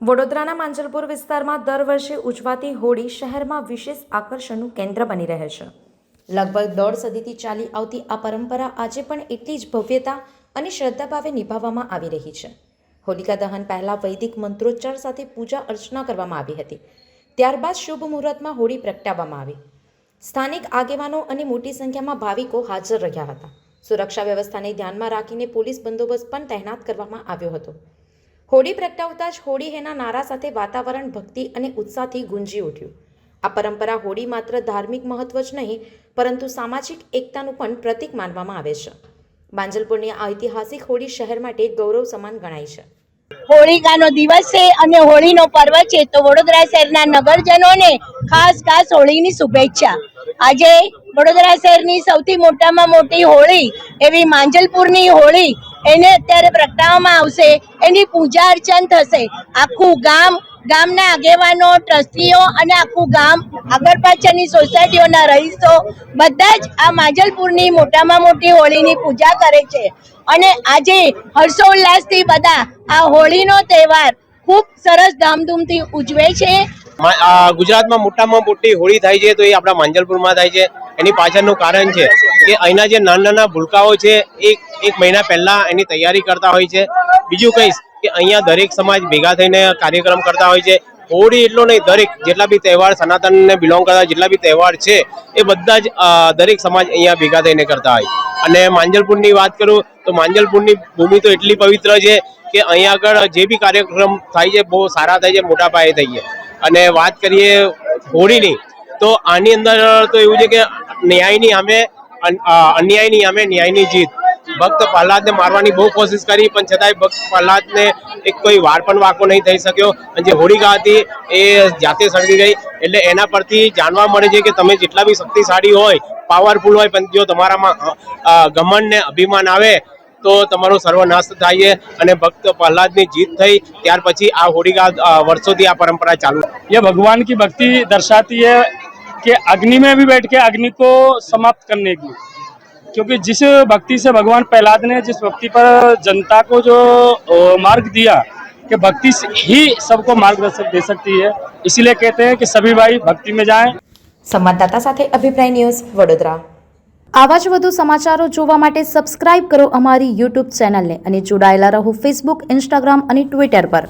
વડોદરાના માંજલપુર વિસ્તારમાં દર વર્ષે ઉજવાતી હોળી શહેરમાં વિશેષ આકર્ષણનું કેન્દ્ર બની રહે છે. લગભગ 1.5 સદીથી ચાલી આવતી આ પરંપરા આજે પણ એટલી જ ભવ્યતા અને શ્રદ્ધાભાવે નિભાવવામાં આવી રહી છે. હોલિકા દહન પહેલાં વૈદિક મંત્રોચ્ચાર સાથે પૂજા અર્ચના કરવામાં આવી હતી. ત્યારબાદ શુભ મુહૂર્તમાં હોળી પ્રગટાવવામાં આવી. સ્થાનિક આગેવાનો અને મોટી સંખ્યામાં ભાવિકો હાજર રહ્યા હતા. સુરક્ષા વ્યવસ્થાને ધ્યાનમાં રાખીને પોલીસ બંદોબસ્ત પણ તહેનાત કરવામાં આવ્યો હતો. હોળી પ્રગટાવતા જ હોળી હેના નારા સાથે વાતાવરણ ભક્તિ અને ઉત્સાહથી ગુંજી ઉઠ્યું. આ પરંપરા હોળી માત્ર ધાર્મિક મહત્વ જ નહીં પરંતુ સામાજિક એકતાનું પણ પ્રતીક માનવામાં આવે છે. માંજલપુરની આ ઐતિહાસિક હોળી શહેર માટે ગૌરવ સમાન ગણાય છે. હોળિકાનો દિવસ છે અને હોળીનો પર્વ છે, તો વડોદરા શહેરના નગરજનોને ખાસ હોળીની શુભેચ્છા. આજે વડોદરા શહેરની સૌથી મોટામાં મોટી હોળી એવી માંજલપુરની હોળી એને અત્યારે પ્રગટાવવામાં આવશે. એની પૂજા અર્ચન થશે. આખું ગામના આગેવાનો, ટ્રસ્ટીઓ અને આખું ગામ, આગળ પાછળની સોસાયટીઓના રહીશો બધા જ આ માંજલપુરની મોટામાં મોટી હોળીની પૂજા કરે છે અને આજે હર્ષોલ્લાસથી બધા આ હોળીનો તહેવાર ખૂબ સરસ ધામધૂમથી ઉજવે છે. ગુજરાતમાં મોટામાં મોટી હોળી થાય છે તો એ આપણા માંજલપુરમાં થાય છે. એની પાછળનું કારણ છે કે અહીંના જે નાના ભૂલકાઓ છે એક મહિના પહેલા એની તૈયારી કરતા હોય છે. બીજું કહીશ કે અહીંયા દરેક સમાજ ભેગા થઈને કાર્યક્રમ કરતા હોય છે. હોળી એટલો નહીં, દરેક જેટલા બી તહેવાર સનાતનને બિલોંગ કરતા જેટલા બી તહેવાર છે એ બધા જ દરેક સમાજ અહીંયા ભેગા થઈને કરતા હોય. અને માંજલપુરની વાત કરું તો માંજલપુરની ભૂમિ તો એટલી પવિત્ર છે કે અહીંયા આગળ જે બી કાર્યક્રમ થાય છે બહુ સારા થાય છે, મોટા પાયે થાય છે. અને વાત કરીએ હોળીની તો આની અંદર તો એવું છે કે અન્યાયની સામે ન્યાયની જીત. ભક્ત પ્રહલાદને મારવાની બહુ કોશિશ કરી પણ છતાંય ભક્ત પ્રહલાદને એક કોઈ વાર પણ વાંકો નહીં થઈ શક્યો અને જે હોળિકા હતી એ જાતે સળગી ગઈ. એટલે એના પરથી જાણવા મળે છે કે તમે જેટલા બી શક્તિશાળી હોય, પાવરફુલ હોય, પણ જો તમારામાં ઘમંડ ને અભિમાન આવે તો તમારો સર્વનાશ થાય છે. અને ભક્ત પ્રહલાદની જીત થઈ ત્યાર પછી આ હોળિકા વર્ષોથી આ परंपरा चालू. ये भगवान की भक्ति दर्शाती है कि अग्नि में भी बैठ के अग्नि को समाप्त करने की, क्योंकि जिस भक्ति से भगवान प्रहलाद ने जिस भक्ति पर जनता को जो मार्ग दिया कि भक्ति ही सबको मार्गदर्शन दे सकती है, इसीलिए कहते हैं कि सभी भाई भक्ति में जाएं. સંવાદદાતા સાથે અભિપ્રાય ન્યૂઝ, વડોદરા. આવા જ વધુ સમાચારો જોવા માટે સબસ્ક્રાઇબ કરો અમારી YouTube ચેનલને અને જોડાયેલા રહો Facebook, Instagram અને Twitter પર.